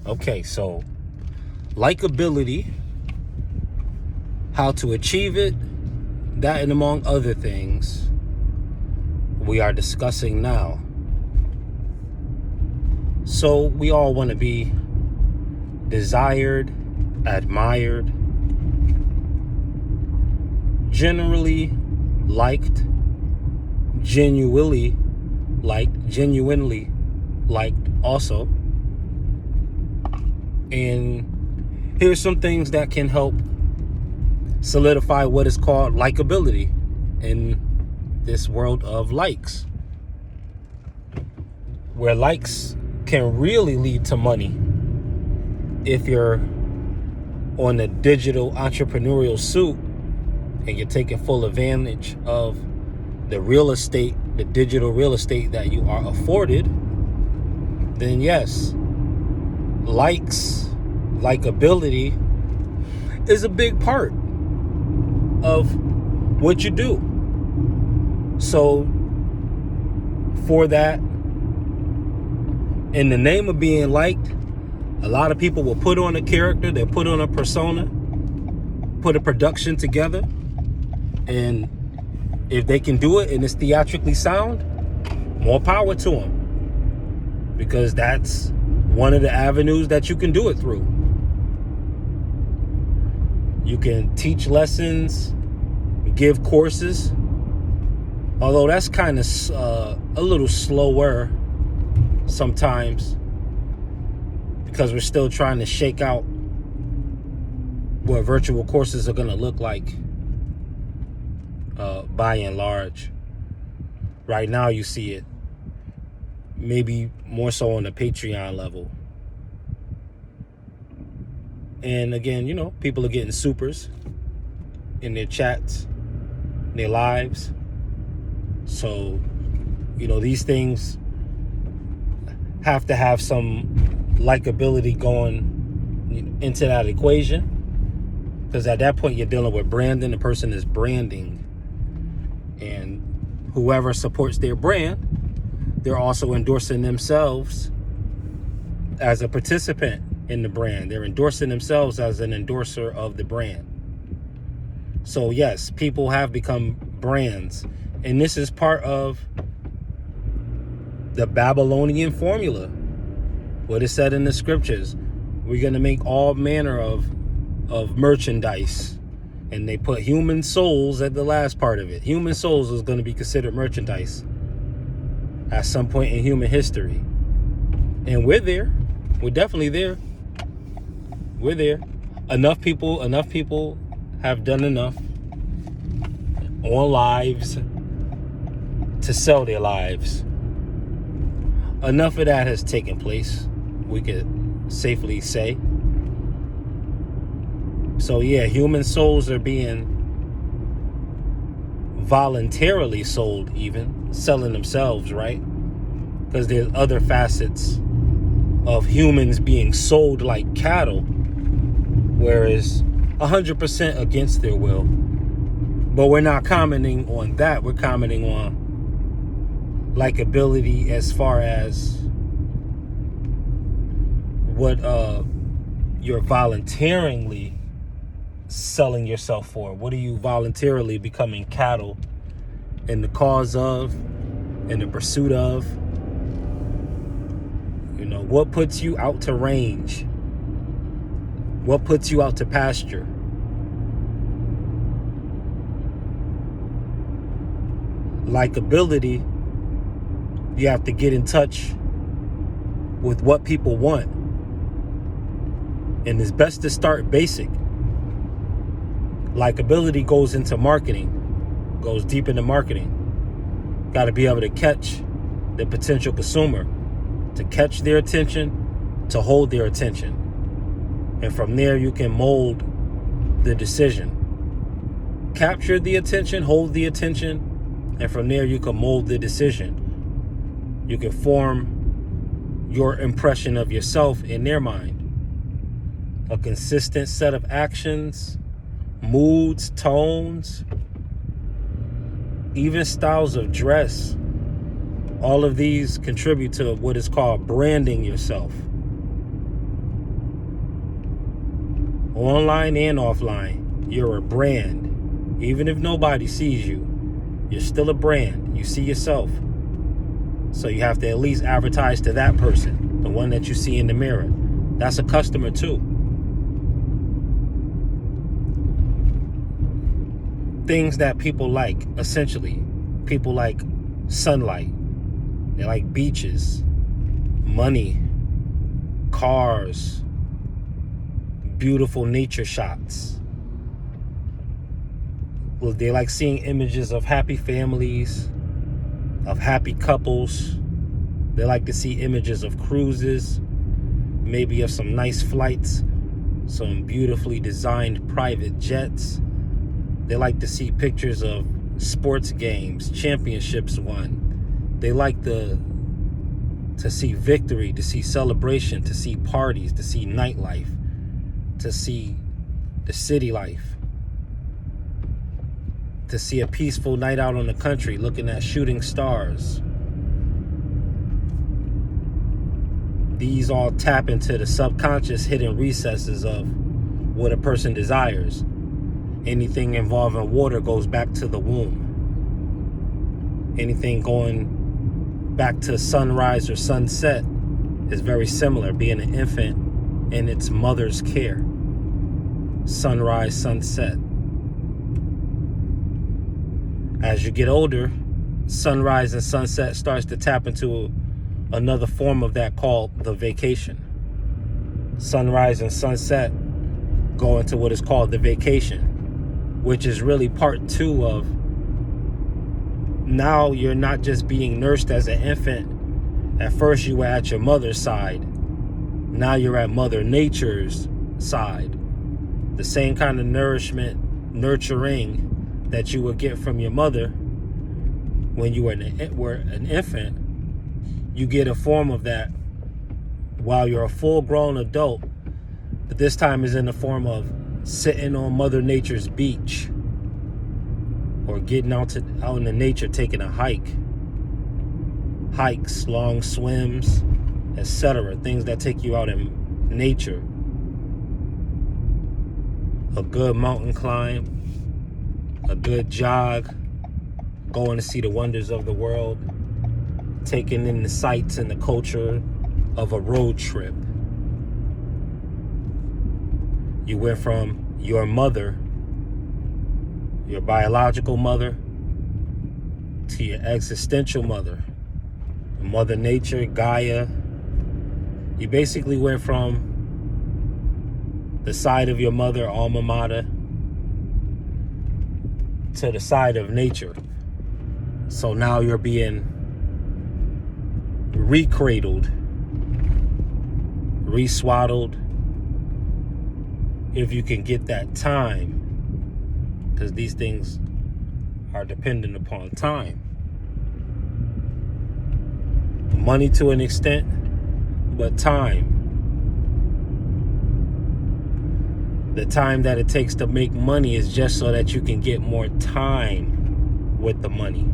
Okay, so likability, how to achieve it, that and among other things, we are discussing now. So we all want to be desired, admired, generally liked, genuinely liked also. And here's some things that can help solidify what is called likability in this world of likes, where likes can really lead to money if you're on a digital entrepreneurial suit and you're taking full advantage of the real estate, the digital real estate that you are afforded. Then yes, likability is a big part of what you do. So for that, in the name of being liked, a lot of people will put on a character, they'll put on a persona, put a production together, and if they can do it and it's theatrically sound, more power to them, because that's one of the avenues that you can do it through. You can teach lessons, give courses, although that's kind of a little slower sometimes, because we're still trying to shake out what virtual courses are going to look like by and large. Right now you see it maybe more so on the Patreon level. And again, people are getting supers in their chats, their lives. So, these things have to have some likability going into that equation, because at that point you're dealing with branding. The person is branding, and whoever supports their brand, they're also endorsing themselves as a participant in the brand. They're endorsing themselves as an endorser of the brand. So yes, people have become brands, and this is part of the Babylonian formula, what is said in the scriptures. We're going to make all manner of merchandise, and they put human souls at the last part of it. Human souls is going to be considered merchandise at some point in human history, and we're there. We're definitely there. We're there. Enough people have done enough on lives to sell their lives. Enough of that has taken place, we could safely say. So yeah, human souls are being voluntarily sold, even selling themselves, right? Because there's other facets of humans being sold like cattle, whereas 100% against their will. But we're not commenting on that. We're commenting on likability as far as what you're voluntarily selling yourself for. What are you voluntarily becoming cattle in the cause of, in the pursuit of? What puts you out to range? What puts you out to pasture? Likability, you have to get in touch with what people want. And it's best to start basic. Likability goes into marketing, goes deep into marketing. Got to be able to catch the potential consumer, to catch their attention, to hold their attention. And from there, you can mold the decision. Capture the attention, hold the attention, and from there, you can mold the decision. You can form your impression of yourself in their mind. A consistent set of actions, moods, tones, even styles of dress. All of these contribute to what is called branding yourself. Online and offline, you're a brand. Even if nobody sees you, you're still a brand. You see yourself. So you have to at least advertise to that person, the one that you see in the mirror. That's a customer too. Things that people like, essentially. People like sunlight. They like beaches, money, cars, beautiful nature shots. Well, they like seeing images of happy families, of happy couples. They like to see images of cruises, maybe of some nice flights, some beautifully designed private jets. They like to see pictures of sports games, championships won. They like to see victory, to see celebration, to see parties, to see nightlife, to see the city life, to see a peaceful night out on the country looking at shooting stars. These all tap into the subconscious hidden recesses of what a person desires. Anything involving water goes back to the womb. Anything going back to sunrise or sunset is very similar, being an infant in its mother's care. Sunrise, sunset. As you get older, sunrise and sunset starts to tap into another form of that called the vacation. Sunrise and sunset go into what is called the vacation, which is really part 2 of now you're not just being nursed as an infant. At first you were at your mother's side. Now you're at Mother Nature's side. The same kind of nourishment, nurturing that you would get from your mother when you were an infant, you get a form of that while you're a full-grown adult, but this time is in the form of sitting on Mother Nature's beach or getting out in the nature, taking a hikes, long swims, etc. Things that take you out in nature. A good mountain climb, a good jog, going to see the wonders of the world, taking in the sights and the culture of a road trip. You went from your mother, your biological mother, to your existential mother, Mother Nature, Gaia. You basically went from the side of your mother, alma mater, to the side of nature. So now you're being recradled, reswaddled, if you can get that time, because these things are dependent upon time. Money to an extent, but time. The time that it takes to make money is just so that you can get more time with the money.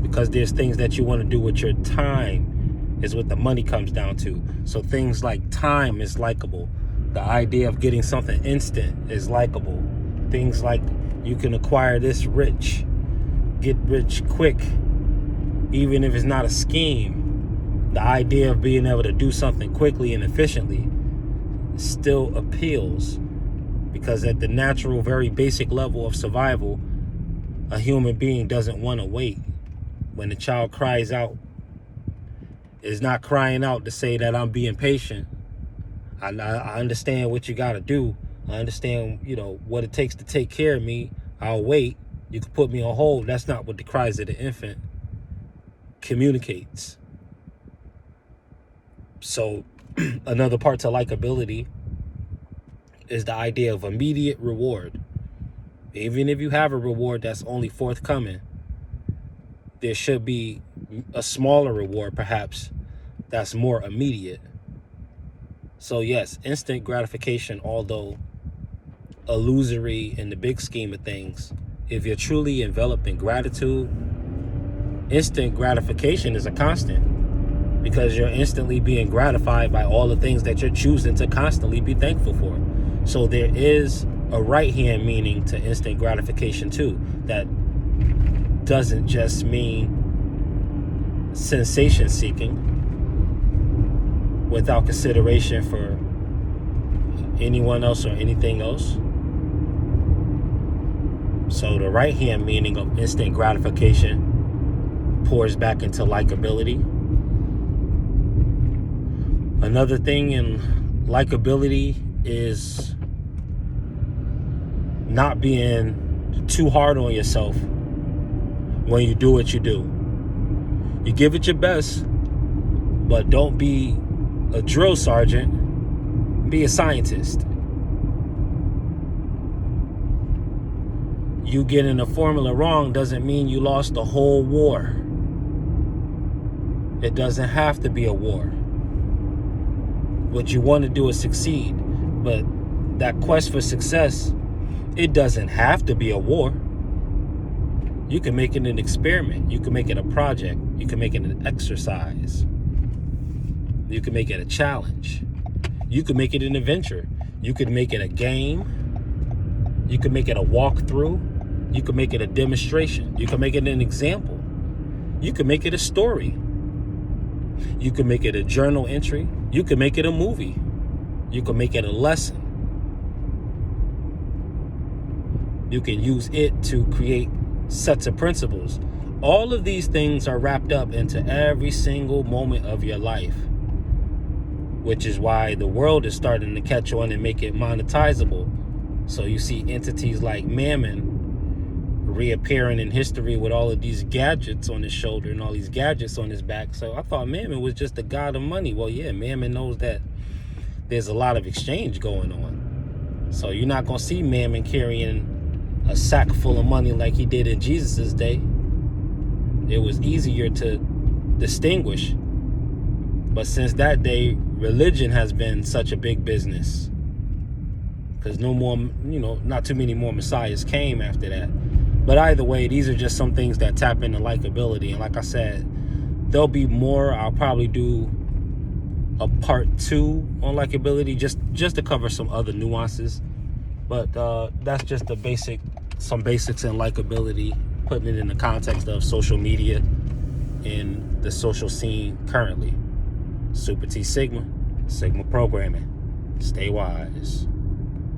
Because there's things that you want to do with your time is what the money comes down to. So things like time is likable. The idea of getting something instant is likable. Things like you can acquire this rich, get rich quick, even if it's not a scheme. The idea of being able to do something quickly and efficiently still appeals, because at the natural, very basic level of survival, a human being doesn't want to wait. When the child cries out, it's not crying out to say that I'm being patient. I understand what you got to do. I understand, what it takes to take care of me. I'll wait. You can put me on hold. That's not what the cries of the infant communicates. So another part to likability is the idea of immediate reward. Even if you have a reward that's only forthcoming, there should be a smaller reward, perhaps, that's more immediate. So yes, instant gratification, although illusory in the big scheme of things, if you're truly enveloped in gratitude, instant gratification is a constant, because you're instantly being gratified by all the things that you're choosing to constantly be thankful for. So there is a right hand meaning to instant gratification too. That doesn't just mean sensation seeking without consideration for anyone else or anything else. So the right hand meaning of instant gratification pours back into likability. Another thing in likability is not being too hard on yourself when you do what you do. You give it your best, but don't be a drill sergeant, be a scientist. You getting a formula wrong doesn't mean you lost the whole war. It doesn't have to be a war. What you want to do is succeed, but that quest for success, it doesn't have to be a war. You can make it an experiment. You can make it a project. You can make it an exercise. You can make it a challenge. You can make it an adventure. You could make it a game. You can make it a walkthrough. You can make it a demonstration. You can make it an example. You can make it a story. You can make it a journal entry. You can make it a movie. You can make it a lesson. You can use it to create sets of principles. All of these things are wrapped up into every single moment of your life, which is why the world is starting to catch on and make it monetizable. So you see entities like Mammon reappearing in history with all of these gadgets on his shoulder and all these gadgets on his back. So I thought Mammon was just the god of money. Well, yeah, Mammon knows that there's a lot of exchange going on. So you're not going to see Mammon carrying a sack full of money like he did in Jesus's day. It was easier to distinguish. But since that day, religion has been such a big business. Because no more, not too many more messiahs came after that. But either way, these are just some things that tap into likability. And like I said, there'll be more. I'll probably do a part 2 on likability just to cover some other nuances. But that's just some basics in likability, putting it in the context of social media and the social scene currently. Super T Sigma, Sigma Programming. Stay wise.